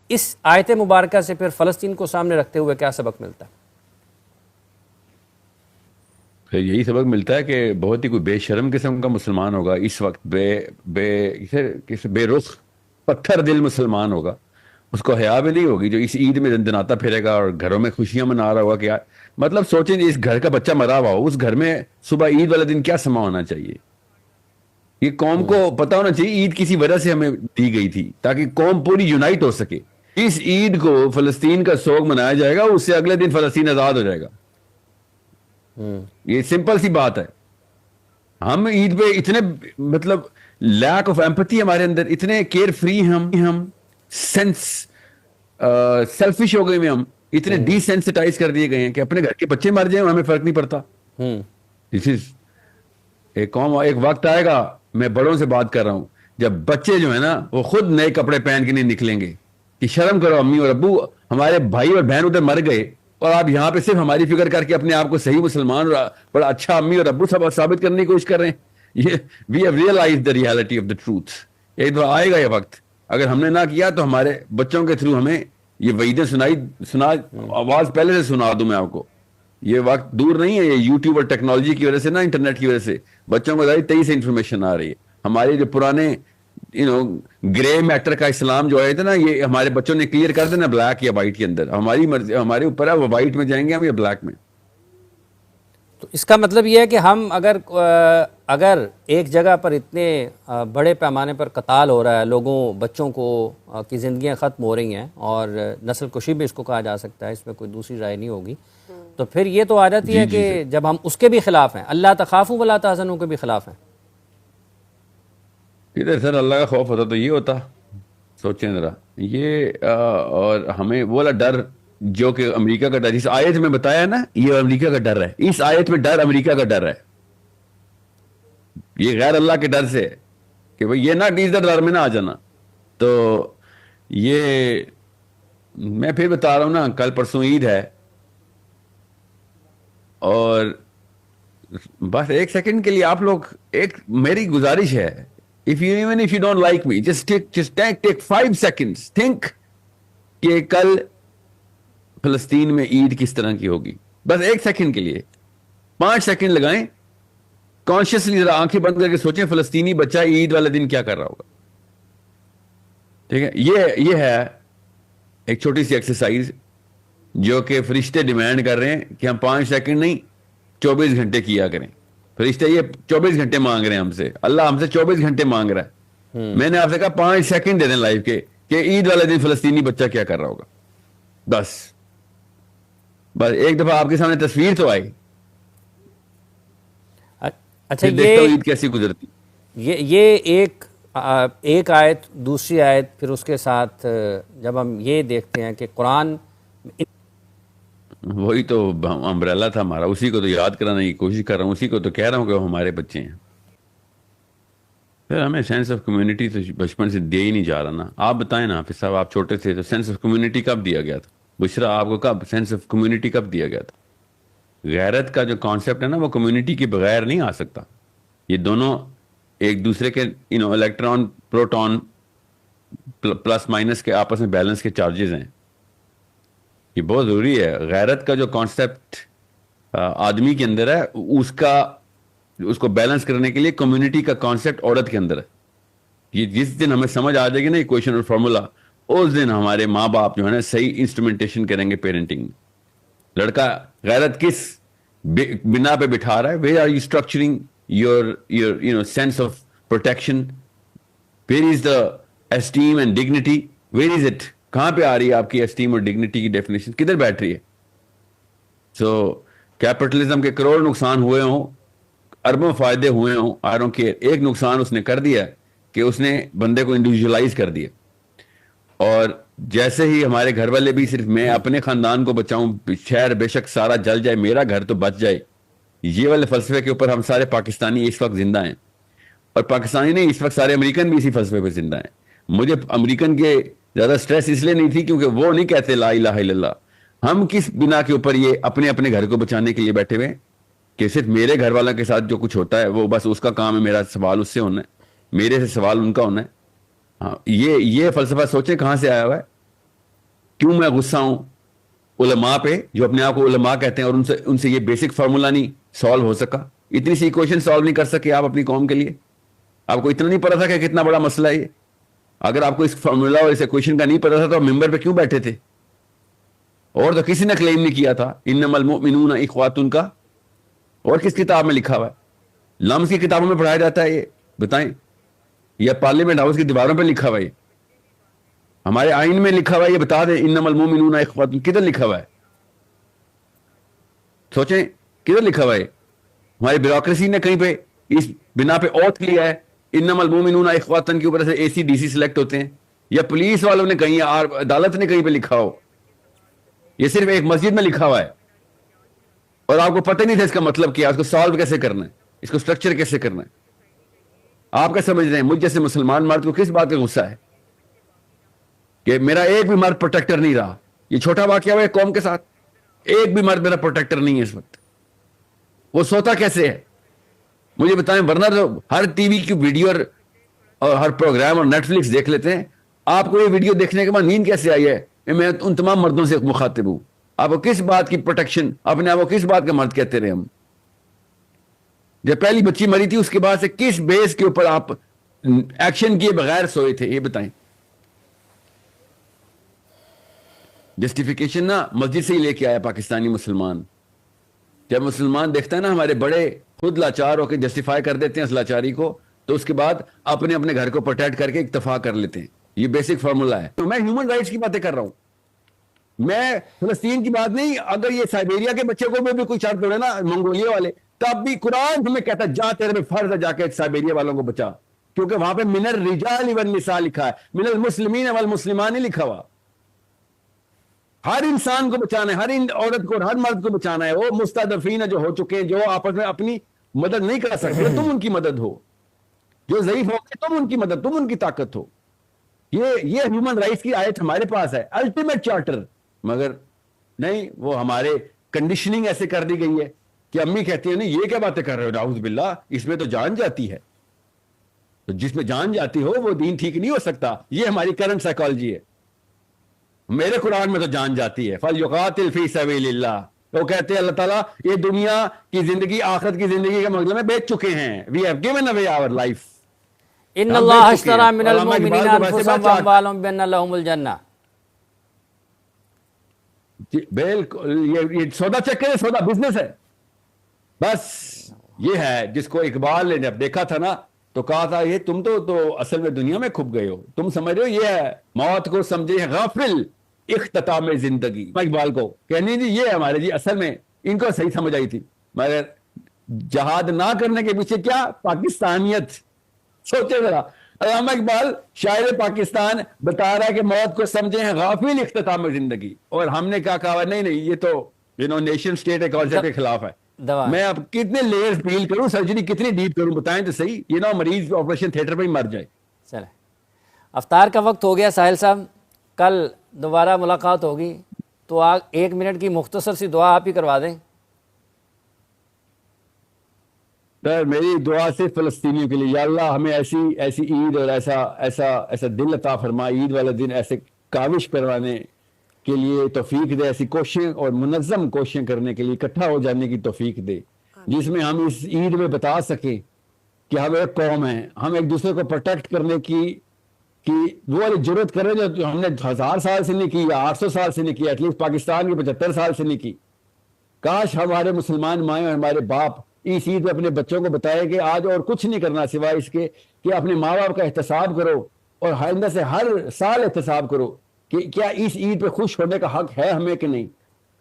اس آیت مبارکہ سے پھر فلسطین کو سامنے رکھتے ہوئے کیا سبق ملتا ہے؟ پھر یہی سبق ملتا ہے کہ بہت ہی کوئی بے شرم قسم کا مسلمان ہوگا اس وقت، بے رخ پتھر دل مسلمان ہوگا، اس کو حیا بھی نہیں ہوگی، جو اس عید میں دندناتا پھرے گا اور گھروں میں خوشیاں منا رہا ہوگا کہ مطلب سوچیں جی، اس گھر کا بچہ مرا ہوا ہو، اس گھر میں صبح عید والے دن کیا سما ہونا چاہیے. یہ قوم کو پتا ہونا چاہیے عید کسی وجہ سے ہمیں دی گئی تھی تاکہ قوم پوری یونائٹ ہو سکے. اس عید کو فلسطین کا سوگ منایا جائے گا، اس سے اگلے دن فلسطین آزاد ہو جائے گا. یہ سمپل سی بات ہے. ہم عید پہ اتنے مطلب لیک آف ایمپتھی ہمارے اندر، اتنے کیئر فری ہم سیلفش ہو گئے، ہم اتنے ڈی سینسٹائز کر دیے گئے ہیں کہ اپنے گھر کے بچے مر جائیں ہمیں فرق نہیں پڑتا. دس از ایک وقت آئے گا، میں بڑوں سے بات کر رہا ہوں، جب بچے جو ہے نا وہ خود نئے کپڑے پہن کے نہیں نکلیں گے کہ شرم کرو امی اور ابو، ہمارے بھائی اور بہن ادھر مر گئے اور آپ یہاں پہ صرف ہماری فکر کر کے اپنے آپ کو صحیح مسلمان اور بڑا اچھا امی اور ابو سب ثابت کرنے کی کوشش کر رہے ہیں. یہ we have realized the reality of the truth. ایک دفعہ آئے گا یہ وقت، اگر ہم نے نہ کیا تو ہمارے بچوں کے تھرو ہمیں یہ وعیدیں سنا آواز پہلے سے سنا دوں میں آپ کو. یہ وقت دور نہیں ہے، یہ یوٹیوب اور ٹیکنالوجی کی وجہ سے نا، انٹرنیٹ کی وجہ سے بچوں کو ظاہر 23 سے انفارمیشن آ رہی ہے. ہمارے جو پرانے گرے میٹر کا اسلام جو ہے نا، یہ ہمارے بچوں نے کلیئر کر دینا بلیک یا وائٹ کے اندر. ہماری مرضی ہمارے اوپر ہے، وہ وائٹ میں جائیں گے ہم یا بلیک میں. تو اس کا مطلب یہ ہے کہ ہم اگر ایک جگہ پر اتنے بڑے پیمانے پر قتال ہو رہا ہے، لوگوں بچوں کو کی زندگیاں ختم ہو رہی ہیں اور نسل کشی بھی اس کو کہا جا سکتا ہے، اس میں کوئی دوسری رائے نہیں ہوگی، تو پھر یہ تو آ جاتی ہے کہ جب ہم اس کے بھی خلاف ہیں، اللہ تخافوا ولا تحزنوا کے بھی خلاف ہیں. ادھر سر اللہ کا خوف ہوتا تو یہ ہوتا. سوچیں ذرا یہ اور ہمیں وہ والا ڈر جو کہ امریکہ کا ڈر، اس آیت میں بتایا نا، یہ امریکہ کا ڈر ہے. اس آیت میں ڈر امریکہ کا ڈر ہے، یہ غیر اللہ کے ڈر سے ہے کہ بھئی یہ نہ ڈیزر ڈر میں نہ آ جانا. تو یہ میں پھر بتا رہا ہوں نا، کل پرسوں عید ہے، اور بس ایک سیکنڈ کے لیے آپ لوگ، ایک میری گزارش ہے، even if you don't like me, just take 5 seconds, think کہ کل فلسطین میں عید کس طرح کی ہوگی. بس ایک سیکنڈ کے لیے 5 سیکنڈ لگائیں، کانشیسلی ذرا آنکھیں بند کر کے سوچیں فلسطینی بچہ عید والے دن کیا کر رہا ہوگا. ٹھیک ہے، یہ ہے ایک چھوٹی سی ایکسرسائز جو کہ فرشتے ڈیمانڈ کر رہے ہیں کہ ہم 5 سیکنڈ نہیں 24 گھنٹے کیا کریں. فرشتے یہ 24 گھنٹے مانگ رہے ہیں ہم سے، اللہ ہم سے 24 گھنٹے مانگ رہا ہے. میں نے آپ سے کہا 5 سیکنڈ دے دیں لائف کے کہ عید والے دن فلسطینی بچہ کیا کر رہا ہوگا. بس ایک دفعہ آپ کے سامنے تصویر تو آئی. اچھا، دیکھتا ہوں عید کیسی گزرتی. یہ ایک آیت، دوسری آیت، پھر اس کے ساتھ جب ہم یہ دیکھتے ہیں کہ قرآن، وہی تو امبریلا تھا ہمارا، اسی کو تو یاد کرانے کی کوشش کر رہا ہوں، اسی کو تو کہہ رہا ہوں کہ وہ ہمارے بچے ہیں. پھر ہمیں سینس آف کمیونٹی تو بچپن سے دے ہی نہیں جا رہا نا. آپ بتائیں نا حافظ صاحب، آپ چھوٹے تھے تو سینس آف کمیونٹی کب دیا گیا تھا؟ بشرا آپ کو کب سینس آف کمیونٹی کب دیا گیا تھا؟ غیرت کا جو کانسیپٹ ہے نا، وہ کمیونٹی کے بغیر نہیں آ سکتا. یہ دونوں ایک دوسرے کے الیکٹران پروٹون پلس مائنس کے آپس میں بیلنس کے چارجز ہیں. یہ بہت ضروری ہے. غیرت کا جو کانسیپٹ آدمی کے اندر ہے، اس کو بیلنس کرنے کے لیے کمیونٹی کا کانسیپٹ عورت کے اندر ہے. یہ جس دن ہمیں سمجھ آ جائے گی نا ایکویشن اور فارمولا، اس دن ہمارے ماں باپ جو ہے نا صحیح انسٹرومنٹیشن کریں گے پیرنٹنگ میں. لڑکا غیرت کس بنا پہ بٹھا رہا ہے؟ Where are you structuring your sense of protection? Where is the esteem and dignity? Where is it? کہاں پہ آ رہی ہے آپ کی اسٹیم اور ڈگنیٹی کی ڈیفینیشن؟ کدھر بیٹھ رہی ہے؟ سو کیپٹلزم کے کروڑ نقصان ہوئے ہوں، اربوں فائدے ہوئے ہوں، آئی ڈونٹ کیئر، ایک نقصان اس نے کر دیا کہ اس نے بندے کو انڈیویجولائز کر دیا. اور جیسے ہی ہمارے گھر والے بھی صرف میں اپنے خاندان کو بچاؤں، شہر بے شک سارا جل جائے میرا گھر تو بچ جائے، یہ والے فلسفے کے اوپر ہم سارے پاکستانی اس وقت زندہ ہیں. اور پاکستانی نہیں، اس وقت سارے امریکن بھی اسی فلسفے پہ زندہ ہیں. مجھے امریکن کے زیادہ سٹریس اس لیے نہیں تھی کیونکہ وہ نہیں کہتے لا الہ الا اللہ. ہم کس بنا کے اوپر یہ اپنے اپنے گھر کو بچانے کے لیے بیٹھے ہوئے کہ صرف میرے گھر والوں کے ساتھ جو کچھ ہوتا ہے وہ بس اس کا کام ہے، میرا سوال اس سے ہونا ہے، میرے سے سوال ان کا ہونا ہے. ہاں، یہ فلسفہ سوچیں کہاں سے آیا ہوا ہے. کیوں میں غصہ ہوں علماء پہ جو اپنے آپ کو علماء کہتے ہیں اور ان سے یہ بیسک فارمولہ نہیں سالو ہو سکا, اتنی سی ایکویشن سالو نہیں کر سکے آپ اپنی قوم کے لیے. آپ کو اتنا نہیں پتا تھا کہ کتنا بڑا مسئلہ ہے یہ. اگر آپ کو اس فارمولہ اور اس ایکویشن کا نہیں پتا تھا تو آپ ممبر پہ کیوں بیٹھے تھے؟ اور تو کسی نے کلیم نہیں کیا تھا انما المؤمنون اخواتن کا. اور کس کتاب میں لکھا ہوا ہے؟ لمز کی کتابوں میں پڑھایا جاتا ہے یہ بتائیں, یا پارلیمنٹ ہاؤس کی دیواروں پہ لکھا ہوا ہے؟ ہمارے آئین میں لکھا ہوا ہے یہ بتا دیں انما المؤمنون اخواتن, کدھر لکھا ہوا ہے؟ سوچیں کدھر لکھا ہوا ہے؟ ہماری بیوروکریسی نے کہیں پہ اس بنا پہ اوتھ لیا ہے انما المؤمنون اخواتن کے اوپر سے اے سی ڈی سی سلیکٹ ہوتے ہیں, یا پولیس والوں نے کہیں, یا عدالت نے کہیں پہ لکھا ہو؟ یہ صرف ایک مسجد میں لکھا ہوا ہے اور آپ کو پتہ نہیں تھا اس کا مطلب کیا, اس کو سالو کیسے کرنا ہے, اس کو اسٹرکچر کیسے کرنا ہے. آپ کیا سمجھ رہے ہیں مجھ جیسے مسلمان مرد کو کس بات کا غصہ ہے کہ میرا ایک بھی مرد پروٹیکٹر نہیں رہا؟ یہ چھوٹا واقعہ ہوا ہے قوم کے ساتھ, ایک بھی مرد میرا پروٹیکٹر نہیں ہے اس وقت. وہ سوتا کیسے ہے مجھے بتائیں, ورنہ تو ہر ٹی وی کی ویڈیو اور ہر پروگرام اور نیٹ فلکس دیکھ لیتے ہیں. آپ کو یہ ویڈیو دیکھنے کے بعد نیند کیسے آئی ہے؟ میں ان تمام مردوں سے مخاطب ہوں. آپ کو کس بات کی پروٹیکشن, اپنے آپ کو کس بات کا مرد کہتے رہے ہم؟ جب پہلی بچی مری تھی اس کے بعد سے کس بیس کے اوپر آپ ایکشن کیے بغیر سوئے تھے یہ بتائیں؟ جسٹیفیکیشن نا مسجد سے ہی لے کے آیا پاکستانی مسلمان. جب مسلمان دیکھتا ہے نا ہمارے بڑے خود لاچار ہو کے جسٹیفائی کر دیتے ہیں اس لاچاری کو, تو اس کے بعد اپنے اپنے گھر کو پروٹیکٹ کر کے اکتفا کر لیتے ہیں. یہ بیسک فارمولا ہے. تو میں ہیومن رائٹس کی باتیں کر رہا ہوں, میں فلسطین کی بات نہیں. اگر یہ سائبیریا کے بچے کو بھی کوئی شرط پڑے نا منگولیا والے, تب بھی قرآن ہمیں کہتا ہے جا تیرے میں فرض ہے جا کے سائبیریا والوں کو بچا, کیونکہ وہاں پہ من الرجال والنساء لکھا ہے, من المسلمین والمسلمان نہیں لکھا ہوا. ہر انسان کو بچانا ہے, ہر عورت کو, ہر مرد کو بچانا ہے. وہ مستضعفین جو ہو چکے ہیں, جو آپس میں اپنی مدد نہیں کر سکتے, تم ان کی مدد ہو. جو ضعیف ہو گئے تم ان کی مدد, تم ان کی طاقت ہو. یہ ہیومن رائٹس کی آیت ہمارے پاس ہے, الٹیمیٹ چارٹر. مگر نہیں, وہ ہمارے کنڈیشننگ ایسے کر دی گئی ہے کہ امی کہتی ہیں نہیں یہ کیا باتیں کر رہے ہو, نعوذ باللہ, اس میں تو جان جاتی ہے. تو جس میں جان جاتی ہو وہ دین ٹھیک نہیں ہو سکتا. یہ ہماری کرنٹ سائیکالوجی ہے. میرے قرآن میں تو جان جاتی ہے, فَلْيُقَاتِلْ فِي سَبِيلِ اللَّهِ. وہ کہتے ہیں اللہ تعالیٰ یہ دنیا کی زندگی آخرت کی زندگی کے مقابلے میں بیچ چکے ہیں. We have given away our life. ان اللہ اشتری من المؤمنین انفسهم واموالهم بان لهم الجنہ. بالکل, یہ سودا چیک کرے, سودا بزنس ہے. بس یہ ہے جس کو اقبال نے جب دیکھا تھا نا تو کہا تھا یہ تم تو اصل میں دنیا میں کھپ گئے ہو, تم سمجھ رہے ہو یہ ہے موت کو سمجھے غافل اختتام زندگی. اقبال کو کہنی جی یہ ہمارے جی اصل میں ان کو صحیح سمجھ آئی تھی, مگر جہاد نہ کرنے کے پیچھے کیا پاکستانیت. سوچے ذرا, علامہ اقبال شاعر پاکستان بتا رہا ہے کہ موت کو سمجھے ہیں غافل اختتام زندگی, اور ہم نے کیا کہا نہیں یہ تو نیشن اسٹیٹ کے کانسیپٹ کے خلاف ہے. میں اب کتنے لیئرز پیل کروں, سرجری کتنی ڈیپ کروں, بتائیں تو صحیح. یہ نہ مریض آپریشن تھیٹر پہ ہی مر جائے. چلیں, افطار کا وقت ہو گیا ساحل صاحب, کل دوبارہ ملاقات ہوگی, تو 1 منٹ کی مختصر سی دعا آپ ہی کروا دیں. سر میری دعا صرف فلسطینیوں کے لیے, یا اللہ ہمیں ایسی عید اور ایسا دل عطا فرما, عید والا دن ایسے کاوش کروانے کے لیے توفیق دے, ایسی کوششیں اور منظم کوششیں کرنے کے لیے اکٹھا ہو جانے کی توفیق دے, جس میں ہم اس عید میں بتا سکیں کہ ہم ایک قوم ہیں, ہم ایک دوسرے کو پروٹیکٹ کرنے کی وہ والی ضرورت کر رہے ہیں جو ہم نے 1000 سال سے نہیں کی, یا 800 سال سے نہیں کی, ایٹ لیسٹ پاکستان کے 75 سال سے نہیں کی. کاش ہمارے مسلمان مائیں اور ہمارے باپ اس عید میں اپنے بچوں کو بتائے کہ آج اور کچھ نہیں کرنا سوائے اس کے کہ اپنے ماں باپ کا احتساب کرو, اور آئندہ سے ہر سال احتساب کرو کہ کیا اس عید پہ خوش ہونے کا حق ہے ہمیں کہ نہیں.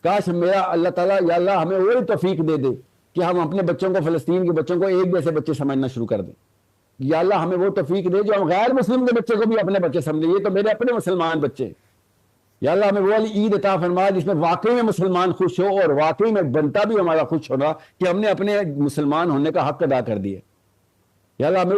کاش میرا اللہ تعالیٰ یا اللہ ہمیں وہی توفیق دے دے کہ ہم اپنے بچوں کو, فلسطین کے بچوں کو ایک جیسے بچے سمجھنا شروع کر دیں. یا اللہ ہمیں وہ توفیق دے جو ہم غیر مسلم کے بچے کو بھی اپنے بچے سمجھیں, یہ تو میرے اپنے مسلمان بچے. یا اللہ ہمیں وہ والی عید عطا فرما جس میں واقعی میں مسلمان خوش ہو, اور واقعی میں بنتا بھی ہمارا خوش ہونا کہ ہم نے اپنے مسلمان ہونے کا حق ادا کر دیا. یا اللہ ہمیں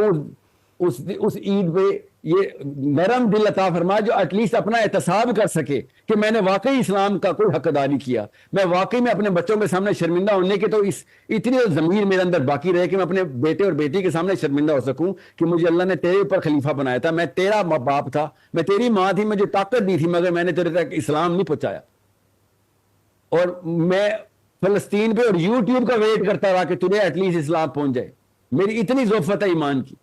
اس عید پہ یہ نرم دل عطا فرما جو ایٹ لیسٹ اپنا احتساب کر سکے کہ میں نے واقعی اسلام کا کوئی حق ادا نہیں کیا، میں واقعی میں اپنے بچوں کے سامنے شرمندہ ہونے کے تو اتنی ضمیر میرے اندر باقی رہے کہ میں اپنے بیٹے اور بیٹی کے سامنے شرمندہ ہو سکوں کہ مجھے اللہ نے تیرے اوپر خلیفہ بنایا تھا، میں تیرا باپ تھا، میں تیری ماں تھی، مجھے طاقت دی تھی، مگر میں نے تیرے تک اسلام نہیں پہنچایا، اور میں فلسطین پہ اور یوٹیوب کا ویٹ کرتا رہا کہ تجھے ایٹ لیسٹ اسلام پہنچ جائے، میری اتنی ذوفت ہے ایمان کی،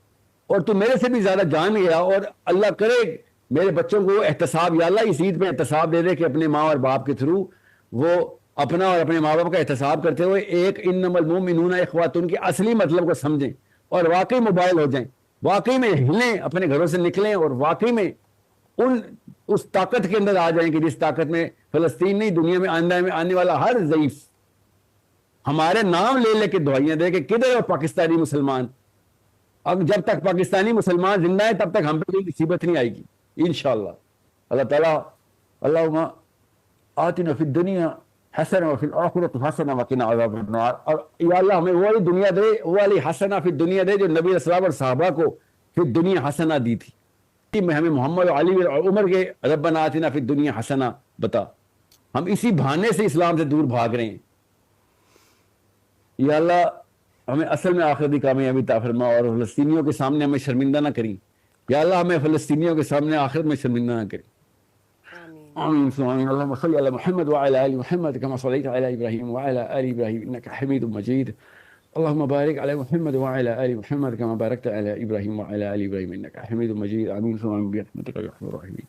اور تو میرے سے بھی زیادہ جان گیا، اور اللہ کرے میرے بچوں کو احتساب، یا اللہ اس عید پہ احتساب دے دے کہ اپنے ماں اور باپ کے تھرو وہ اپنا اور اپنے ماں باپ کا احتساب کرتے ہوئے ایک انما المؤمنون اخوۃ کے اصلی مطلب کو سمجھیں اور واقعی موبائل ہو جائیں، واقعی میں ہلیں، اپنے گھروں سے نکلیں، اور واقعی میں اس طاقت کے اندر آ جائیں کہ جس طاقت میں فلسطین نہیں، دنیا میں آنے والا ہر ضعیف ہمارے نام لے لے کے دعائیاں دے کہ کدھر ہے پاکستانی مسلمان، اب جب تک پاکستانی مسلمان زندہ ہے تب تک ہم پہ کوئی مصیبت نہیں آئے گی انشاءاللہ۔ اللہ تعالیٰ اللہم آتنا فی الدنیا حسنہ وفی الآخرۃ حسنہ وقنا عذاب النار، اور یا اللہ ہمیں وہ والی دنیا دے، وہ والی حسنہ فی الدنیا دے جو نبی علیہ السلام اور صحابہ کو فی الدنیا حسنہ دی تھی، میں ہمیں محمد علی اور عمر کے ربنا آتنا فی الدنیا حسنہ بتا، ہم اسی بہانے سے اسلام سے دور بھاگ رہے ہیں۔ یا اللہ ہمیں اصل میں آخرتی کامیابی عطا فرما، اور فلسطینیوں کے سامنے ہمیں شرمندہ نہ کریں، یا اللہ ہمیں فلسطینیوں کے سامنے آخرت میں شرمندہ نہ کریں۔ آمین آمین۔ اللهم صل على محمد وعلى آل محمد كما صليت على إبراهيم وعلى آل إبراهيم إنك حميد مجيد، اللهم بارك على محمد وعلى آل محمد كما باركت على إبراهيم وعلى آل إبراهيم إنك حميد مجيد، آمين ثم آمين برحمتك يا أرحم الراحمين۔